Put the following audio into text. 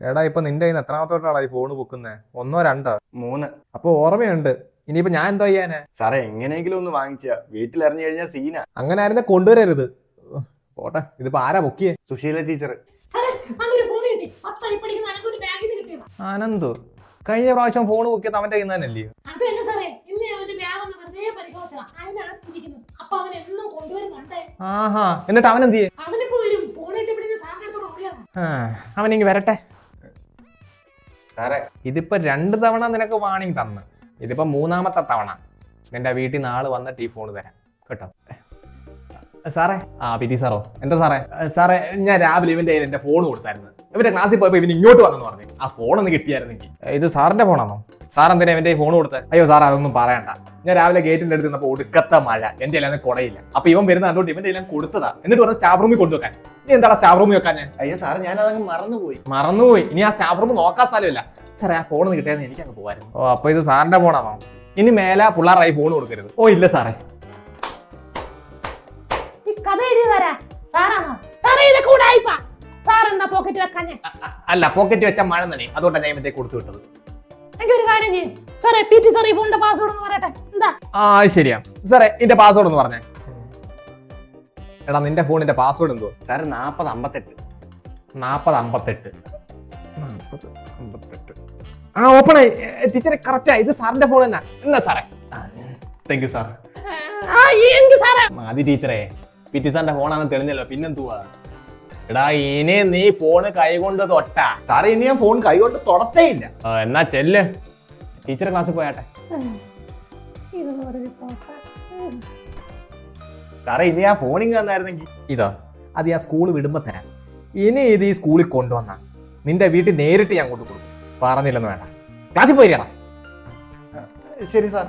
എടാ ഇപ്പൊ നിന്റെ കയ്യിൽ നിന്ന് എത്രാമത്തോട്ടാണ് ഈ ഫോണ് പൊക്കുന്നേ? 1 2 3. അപ്പൊ ഓർമ്മയുണ്ട്. ഇനിയിപ്പോ ഞാൻ എന്തോ ചെയ്യാനാ? സാറേ എങ്ങനെയെങ്കിലും ഒന്ന് വാങ്ങിച്ച വീട്ടിൽ ഇറങ്ങി കഴിഞ്ഞാൽ സീന. അങ്ങനെ ആയിരുന്നെ കൊണ്ടുവരരുത്. പോട്ടെ, ഇതിപ്പോ ആരാ പൊക്കിയേ? സുശീല ടീച്ചർ. അനന്തു കഴിഞ്ഞ പ്രാവശ്യം ഫോൺ പൊക്കിയത് അവന്റെ കയ്യിൽ നിന്ന് തന്നെയല്ലേ? ആഹാ, എന്നിട്ട് അവൻ എന്ത് ചെയ്യും? അവനിങ്ങ് വരട്ടെ. സാറേ ഇതിപ്പോ 2 തവണ നിനക്ക് വാണിംഗ് തന്ന്, ഇതിപ്പോ 3ാമത്തെ തവണ നിന്റെ വീട്ടിൽ നിന്ന് ആള് വന്നിട്ട് ഈ ഫോൺ തരാം കേട്ടോ. സാറേ, പിറ്റി സാറോ? എന്താ സാറേ? സാറേ ഞാൻ രാവിലെ ഇവന്റെ കയ്യിൽ എന്റെ ഫോൺ കൊടുത്തായിരുന്നു. ഇവന്റെ ക്ലാസ്സിൽ പോയപ്പോ ഇവന് ഇങ്ങോട്ട് വന്നെന്ന് പറഞ്ഞു ആ ഫോൺ ഒന്ന് കിട്ടിയായിരുന്നെങ്കിൽ. ഇത് സാറിന്റെ ഫോണാണോ? സാർ എന്തിനാ ഇവന്റെ ഫോൺ കൊടുത്തത്? അയ്യോ സാർ അതൊന്നും പറയണ്ട. ഞാൻ രാവിലെ ഗേറ്റിന്റെ അടുത്ത് നിന്നപ്പോ ഒടുക്കത്ത മഴ, എന്റെ കയ്യിൽ കുടയില്ല. അപ്പൊ ഇവൻ വരുന്ന കണ്ടോണ്ട് ഇവന്റെ എല്ലാം കൊടുത്തതാ. എന്നിട്ട് പറഞ്ഞ സ്റ്റാഫ് റൂമിൽ കൊണ്ടുവെക്കാൻ. നീ എന്താണ് സ്റ്റാഫ് റൂമിൽ വെക്കാൻ? അയ്യോ സാർ ഞാൻ അതങ്ങ് മറന്നുപോയി. ഇനി ആ സ്റ്റാഫ് റൂം നോക്കാൻ സ്ഥലമില്ല. സാറേ ആ ഫോൺ കിട്ടിയാൽ എനിക്ക് അങ്ങ് പോകായിരുന്നു. ഓ അപ്പൊ ഇത് സാറിന്റെ ഫോണാണോ? ഇനി മേലെ പിള്ളേരായി ഫോൺ കൊടുക്കരുത്. ഓ ഇല്ല സാറേ. അല്ല, പോക്കറ്റ് വെച്ച മഴ തന്നെ, അതുകൊണ്ടാണ് ഞാൻ ഇവന്റെ കൊടുത്തു വിട്ടത്. ശരിയാ സാറേ, ഇതിന്റെ പാസ്വേഡ് ഒന്ന് പറഞ്ഞേ. എടാ നിന്റെ ഫോണിന്റെ പാസ്വേഡ് എന്തോ? സാറ് 4058. 4058. ഓപ്പൺ ആയി ടീച്ചറെ, കറക്റ്റാ. ഇത് സാറിന്റെ ഫോൺ തന്നെ. എന്നാ സാറേ? Thank you sir. മതി ടീച്ചറെ, പിറ്റി സാറിന്റെ ഫോണാണെന്ന് തെളിഞ്ഞല്ലോ, പിന്നെന്തുവാ? എടാ ഇനി നീ ഫോണ് കൈകൊണ്ട് തൊട്ടാ. സാറേ ഇനി ഞാൻ ഫോൺ കൈകൊണ്ട് തൊടത്തേ ഇല്ല. എന്നാ ചെല്ല്, ടീച്ചറെ ക്ലാസ്സിൽ പോയാട്ടെ. സാറേ ഇനി ആ ഫോണിങ് തന്നായിരുന്നെങ്കിൽ. ഇതോ? അത് ഞാൻ സ്കൂൾ വിടുമ്പോ തരാം. ഇനി ഇത് ഈ സ്കൂളിൽ കൊണ്ടുവന്നാ നിന്റെ വീട്ടിൽ നേരിട്ട് ഞാൻ കൊണ്ടു കൊടുക്കും. പറഞ്ഞില്ലെന്ന് വേണ്ട. ക്ലാസ്സിൽ പോയിരിക്കണം. ശരി സാർ.